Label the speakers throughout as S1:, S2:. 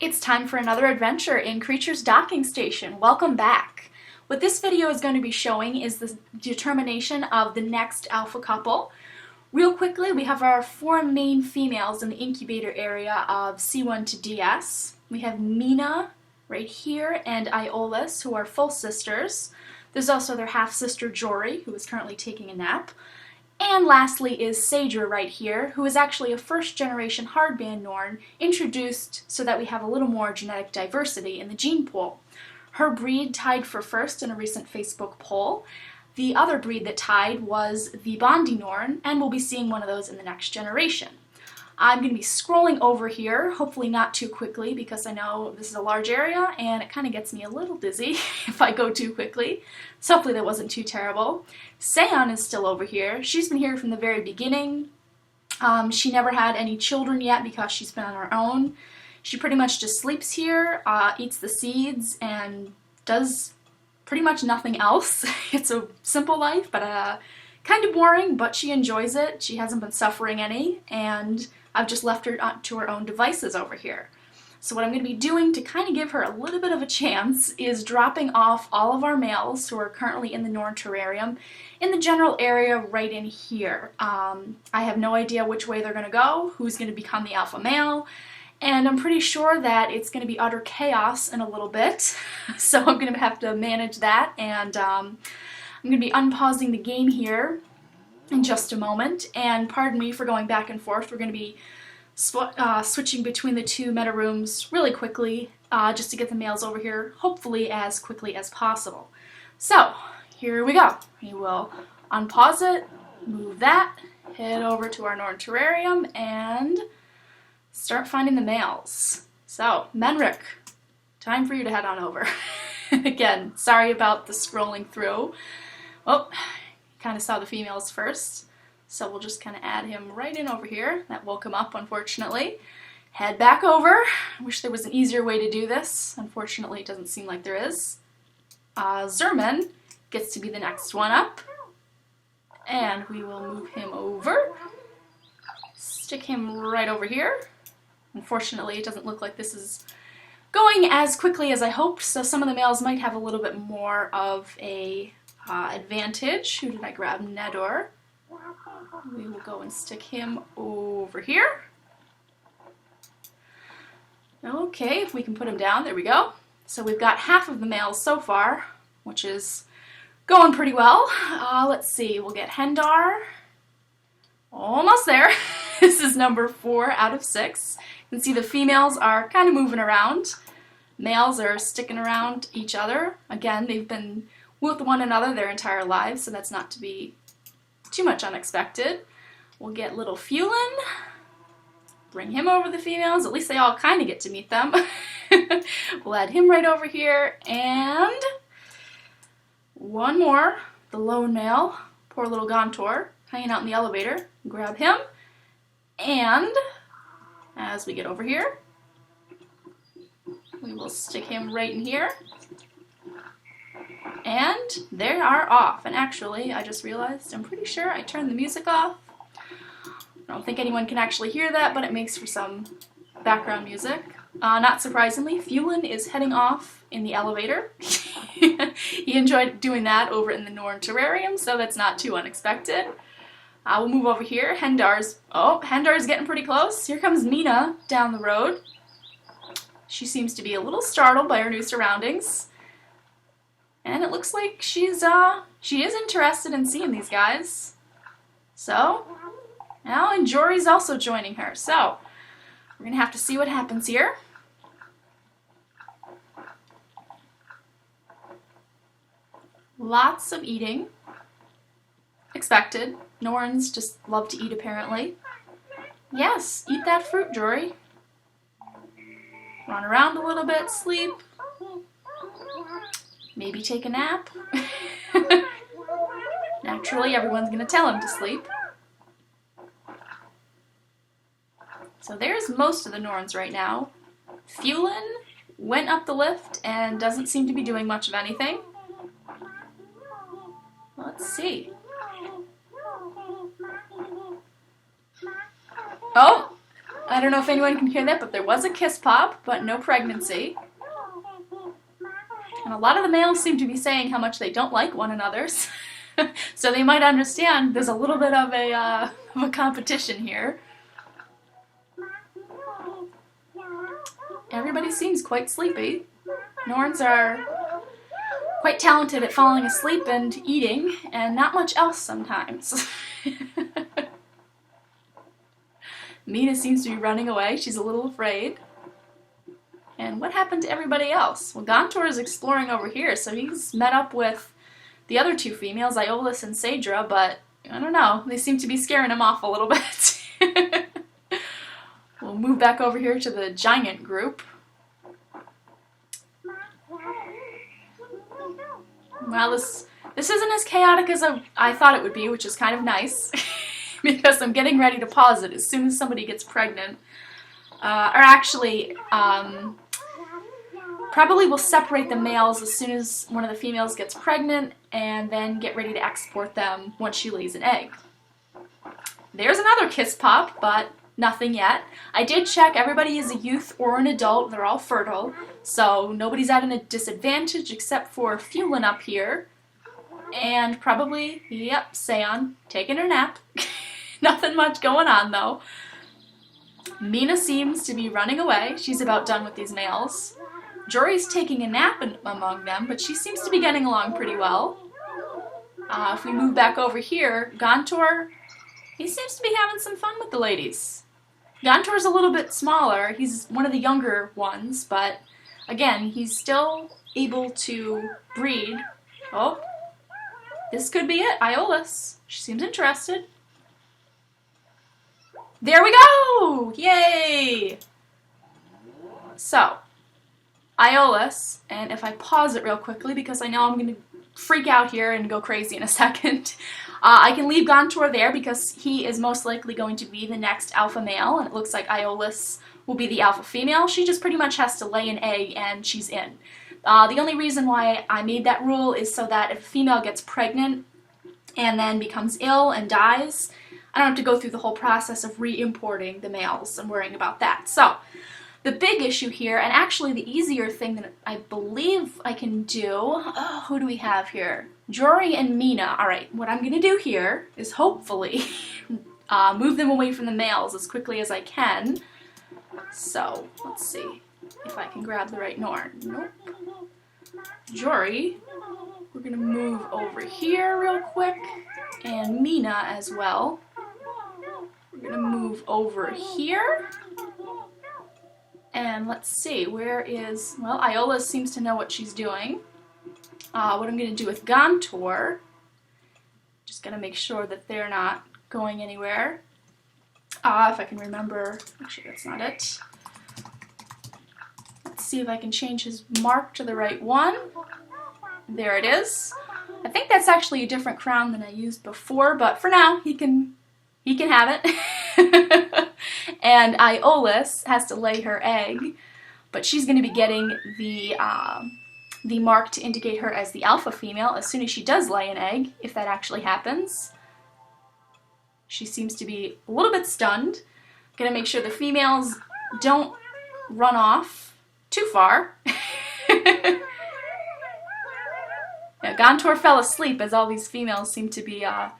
S1: It's time for another adventure in Creature's Docking Station. Welcome back. What this video is going to be showing is the determination of the next alpha couple. Real quickly, we have our four main females in the incubator area of C1 to DS. We have Mina right here and Iolaus, who are full sisters. There's also their half-sister Jory, who is currently taking a nap. And lastly is Sager right here, who is actually a first-generation hardband Norn, introduced so that we have a little more genetic diversity in the gene pool. Her breed tied for first in a recent Facebook poll. The other breed that tied was the Bondi Norn, and we'll be seeing one of those in the next generation. I'm going to be scrolling over here, hopefully not too quickly, because I know this is a large area and it kind of gets me a little dizzy if I go too quickly. So hopefully that wasn't too terrible. Seon is still over here. She's been here from the very beginning. She never had any children yet because she's been on her own. She pretty much just sleeps here, eats the seeds, and does pretty much nothing else. It's a simple life, but kind of boring, but she enjoys it. She hasn't been suffering any, and I've just left her to her own devices over here. So what I'm going to be doing to kind of give her a little bit of a chance is dropping off all of our males who are currently in the Norn terrarium in the general area right in here. I have no idea which way they're going to go, who's going to become the alpha male, and I'm pretty sure that it's going to be utter chaos in a little bit. So I'm going to have to manage that, and I'm going to be unpausing the game here in just a moment, and pardon me for going back and forth. We're going to be switching between the two meta rooms really quickly, just to get the males over here, hopefully as quickly as possible. So, here we go. We will unpause it, move that, head over to our Norn terrarium, and start finding the males. So, Menric, time for you to head on over. Again, sorry about the scrolling through. Oh, kind of saw the females first, so we'll just kind of add him right in over here. That woke him up, unfortunately. Head back over. I wish there was an easier way to do this. Unfortunately, it doesn't seem like there is. Zerman gets to be the next one up, and we will move him over. Stick him right over here. Unfortunately, it doesn't look like this is going as quickly as I hoped, so some of the males might have a little bit more of a advantage. Who did I grab? Nedor. We will go and stick him over here. Okay, if we can put him down, there we go. So we've got half of the males so far, which is going pretty well. Let's see, we'll get Hendar. Almost there. This is number 4 out of 6. You can see the females are kind of moving around. Males are sticking around each other. Again, they've been with one another their entire lives, so that's not to be too much unexpected. We'll get little Fulin. Bring him over the females. At least they all kind of get to meet them. We'll add him right over here. And one more, the lone male. Poor little Gontor, hanging out in the elevator. Grab him. And as we get over here, we will stick him right in here. And they are off. And actually, I just realized, I'm pretty sure I turned the music off. I don't think anyone can actually hear that, but it makes for some background music. Not surprisingly, Fulin is heading off in the elevator. He enjoyed doing that over in the Norn terrarium, so that's not too unexpected. We'll move over here. Hendar's getting pretty close. Here comes Mina down the road. She seems to be a little startled by her new surroundings. And it looks like she is interested in seeing these guys. So, now, and Jory's also joining her. So, we're going to have to see what happens here. Lots of eating. Expected. Norns just love to eat, apparently. Yes, eat that fruit, Jory. Run around a little bit, sleep. Maybe take a nap. Naturally, everyone's going to tell him to sleep. So there's most of the Norns right now. Fulin went up the lift and doesn't seem to be doing much of anything. Let's see. Oh! I don't know if anyone can hear that, but there was a kiss pop, but no pregnancy. And a lot of the males seem to be saying how much they don't like one another, so they might understand there's a little bit of a competition here. Everybody seems quite sleepy. Norns are quite talented at falling asleep and eating, and not much else sometimes. Mina seems to be running away. She's a little afraid. And what happened to everybody else? Well, Gontor is exploring over here, so he's met up with the other two females, Iolus and Sadra, but I don't know. They seem to be scaring him off a little bit. We'll move back over here to the giant group. Well, this isn't as chaotic as I thought it would be, which is kind of nice, because I'm getting ready to pause it as soon as somebody gets pregnant. Or actually, probably we'll separate the males as soon as one of the females gets pregnant, and then get ready to export them once she lays an egg. There's another kiss pop, but nothing yet. I did check, everybody is a youth or an adult, they're all fertile, so nobody's at a disadvantage except for Fulin up here, and probably, yep, Seon, taking her nap. Nothing much going on though. Mina seems to be running away, she's about done with these males. Jory's taking a nap among them, but she seems to be getting along pretty well. If we move back over here, Gontor, he seems to be having some fun with the ladies. Gontor's a little bit smaller, he's one of the younger ones, but again, he's still able to breed. Oh, this could be it, Iolus. She seems interested. There we go! Yay! So, Iolus, and if I pause it real quickly because I know I'm going to freak out here and go crazy in a second, I can leave Gontor there because he is most likely going to be the next alpha male, and it looks like Iolus will be the alpha female. She just pretty much has to lay an egg and she's in. The only reason why I made that rule is so that if a female gets pregnant and then becomes ill and dies, I don't have to go through the whole process of re-importing the males and worrying about that. So, the big issue here, and actually the easier thing that I believe I can do, who do we have here? Jory and Mina. Alright, what I'm going to do here is hopefully move them away from the males as quickly as I can. So, let's see if I can grab the right Norn. Nope. Jory, we're going to move over here real quick, and Mina as well. We're going to move over here. And let's see, where is, well, Iolus seems to know what she's doing. What I'm going to do with Gontor, just going to make sure that they're not going anywhere. If I can remember, actually that's not it. Let's see if I can change his mark to the right one. There it is. I think that's actually a different crown than I used before, but for now, he can have it. And Iolus has to lay her egg, but she's going to be getting the mark to indicate her as the alpha female as soon as she does lay an egg, if that actually happens. She seems to be a little bit stunned. Going to make sure the females don't run off too far. Yeah, Gontor fell asleep as all these females seem to be a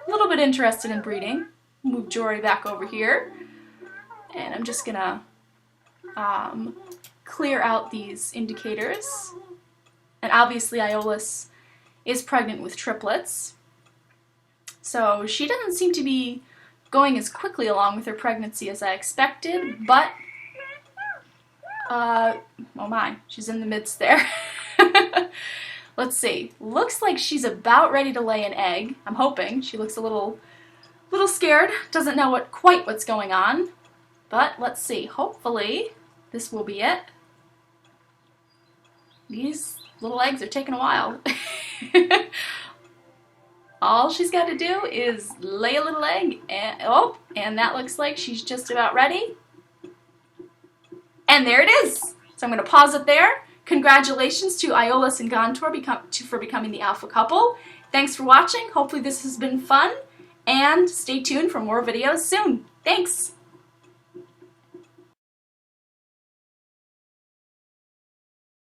S1: little bit interested in breeding. Move Jory back over here, and I'm just gonna clear out these indicators. And obviously Iolus is pregnant with triplets, so she doesn't seem to be going as quickly along with her pregnancy as I expected, but oh my, she's in the midst there. Let's see, looks like she's about ready to lay an egg. I'm hoping. She looks a little scared, doesn't know quite what's going on, but let's see, hopefully this will be it. These little eggs are taking a while. All she's got to do is lay a little egg, and that looks like she's just about ready. And there it is! So I'm going to pause it there. Congratulations to Iolus and Gontor for becoming the alpha couple. Thanks for watching, hopefully this has been fun. And stay tuned for more videos soon. Thanks!